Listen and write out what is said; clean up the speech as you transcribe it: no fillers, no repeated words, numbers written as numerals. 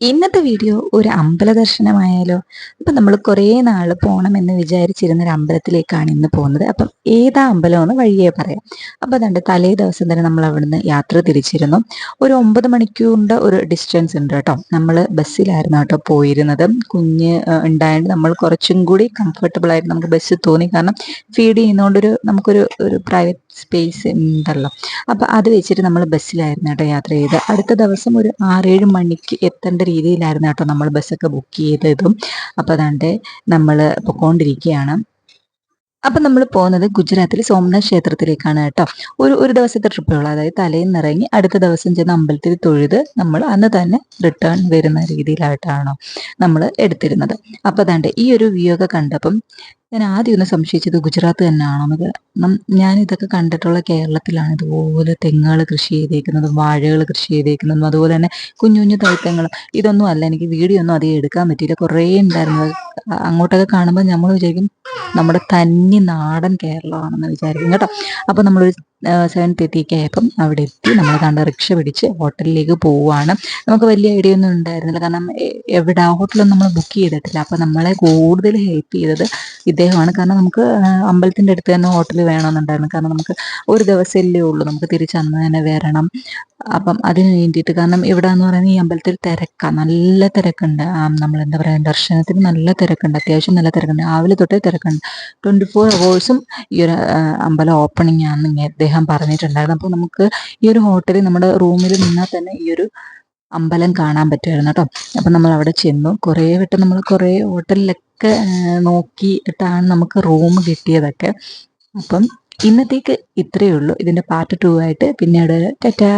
ഇന്നത്തെ വീഡിയോ ഒരു അമ്പല ദർശനമായാലോ? അപ്പം നമ്മൾ കുറേ നാൾ പോകണമെന്ന് വിചാരിച്ചിരുന്ന ഒരു അമ്പലത്തിലേക്കാണ് ഇന്ന് പോകുന്നത്. അപ്പം ഏതാ അമ്പലമെന്ന് വഴിയേ പറയാം. അപ്പോൾ അതുകൊണ്ട് തലേ ദിവസം തന്നെ നമ്മൾ അവിടുന്ന് യാത്ര തിരിച്ചിരുന്നു. ഒരു 9 മണിക്കൂറിൻ്റെ ഒരു ഡിസ്റ്റൻസ് ഉണ്ട് കേട്ടോ. നമ്മൾ ബസ്സിലായിരുന്നു കേട്ടോ പോയിരുന്നത്. കുഞ്ഞ് ഉണ്ടായതുകൊണ്ട് നമ്മൾ കുറച്ചും കൂടി കംഫർട്ടബിൾ ആയിട്ട് നമുക്ക് ബസ്സിൽ തോന്നി. കാരണം ഫീഡ് ചെയ്യുന്നതുകൊണ്ടൊരു നമുക്കൊരു പ്രൈവറ്റ് സ്പേസ് ഉണ്ടല്ലോ. അപ്പോൾ അത് വെച്ചിട്ട് നമ്മൾ ബസ്സിലായിരുന്നു കേട്ടോ യാത്ര ചെയ്ത്. അടുത്ത ദിവസം ഒരു 6-7 മണിക്ക് എത്തേണ്ട രീതിയിലായിരുന്നു കേട്ടോ നമ്മൾ ബസ്സൊക്കെ ബുക്ക് ചെയ്തതും. അപ്പോൾ അതാണ്ട് നമ്മൾ പൊക്കോണ്ടിരിക്കുകയാണ്. അപ്പം നമ്മൾ പോകുന്നത് ഗുജറാത്തിൽ സോമനാഥ് ക്ഷേത്രത്തിലേക്കാണ് കേട്ടോ. ഒരു ദിവസത്തെ ട്രിപ്പേ ഉള്ളൂ. അതായത് തലേന്ന് ഇറങ്ങി അടുത്ത ദിവസം ചെന്ന് അമ്പലത്തിൽ തൊഴുത് നമ്മൾ അന്ന് തന്നെ റിട്ടേൺ വരുന്ന രീതിയിലായിട്ടാണോ നമ്മൾ എടുത്തിരുന്നത്. അപ്പോൾ അതാണ്ട് ഈ ഒരു വ്യൂ ഒക്കെ കണ്ടപ്പം ഞാൻ ആദ്യം ഒന്ന് സംശയിച്ചത് ഗുജറാത്ത് തന്നെയാണോ. ഞാൻ ഇതൊക്കെ കണ്ടിട്ടുള്ള കേരളത്തിലാണ് ഇതുപോലെ തെങ്ങുകൾ കൃഷി ചെയ്തേക്കുന്നതും വാഴകൾ കൃഷി ചെയ്തേക്കുന്നതും അതുപോലെ തന്നെ കുഞ്ഞു കുഞ്ഞു തൈത്തങ്ങളും. ഇതൊന്നും അല്ല, എനിക്ക് വീഡിയോ ഒന്നും അധികം എടുക്കാൻ പറ്റിയില്ല, കുറേ ഉണ്ടായിരുന്നത്. അങ്ങോട്ടൊക്കെ കാണുമ്പോൾ നമ്മൾ വിചാരിക്കും നമ്മുടെ തനി നാടൻ കേരളമാണെന്ന് വിചാരിക്കും കേട്ടോ. അപ്പോൾ നമ്മളൊരു 7:30 ആയപ്പം അവിടെ എത്തി. നമ്മൾ കണ്ട റിക്ഷ പിടിച്ച് ഹോട്ടലിലേക്ക് പോവുകയാണ്. നമുക്ക് വലിയ ഐഡിയ ഒന്നും ഉണ്ടായിരുന്നില്ല, കാരണം എവിടെ ആ ഹോട്ടലൊന്നും നമ്മൾ ബുക്ക് ചെയ്തിട്ടില്ല. അപ്പോൾ നമ്മളെ കൂടുതൽ ഹെൽപ്പ് ചെയ്തത് ഇദ്ദേഹമാണ്. കാരണം നമുക്ക് അമ്പലത്തിൻ്റെ അടുത്ത് തന്നെ ഹോട്ടൽ വേണമെന്നുണ്ടായിരുന്നു. കാരണം നമുക്ക് ഒരു ദിവസമല്ലേ ഉള്ളൂ, നമുക്ക് തിരിച്ചന്ന് തന്നെ വരണം. അപ്പം അതിന് വേണ്ടിയിട്ട്, കാരണം ഇവിടെ എന്ന് പറയുന്നത് ഈ അമ്പലത്തിൽ തിരക്കാണ്, നല്ല തിരക്കുണ്ട്. നമ്മളെന്താ പറയുക, ദർശനത്തിന് നല്ല തിരക്കുണ്ട്, അത്യാവശ്യം നല്ല തിരക്കുണ്ട്. രാവിലെ തൊട്ടേ തിരക്കുണ്ട്. 24 hours ഈ ഒരു അമ്പലം ഓപ്പണിംഗ് ആണെന്ന് അദ്ദേഹം പറഞ്ഞിട്ടുണ്ടായിരുന്നു. അപ്പോൾ നമുക്ക് ഈ ഒരു ഹോട്ടലിൽ നമ്മുടെ റൂമിൽ നിന്നാൽ തന്നെ ഈ ഒരു അമ്പലം കാണാൻ പറ്റുമായിരുന്നു കേട്ടോ. അപ്പം നമ്മൾ അവിടെ ചെന്നു. കുറേ വട്ടം നമ്മൾ കുറേ ഹോട്ടലിലൊക്കെ നോക്കിയിട്ടാണ് നമുക്ക് റൂം കിട്ടിയതൊക്കെ. അപ്പം ഇന്നത്തേക്ക് ഇത്രയേ ഉള്ളൂ. ഇതിൻ്റെ പാർട്ട് 2 ആയിട്ട് പിന്നീട് ടാറ്റാ.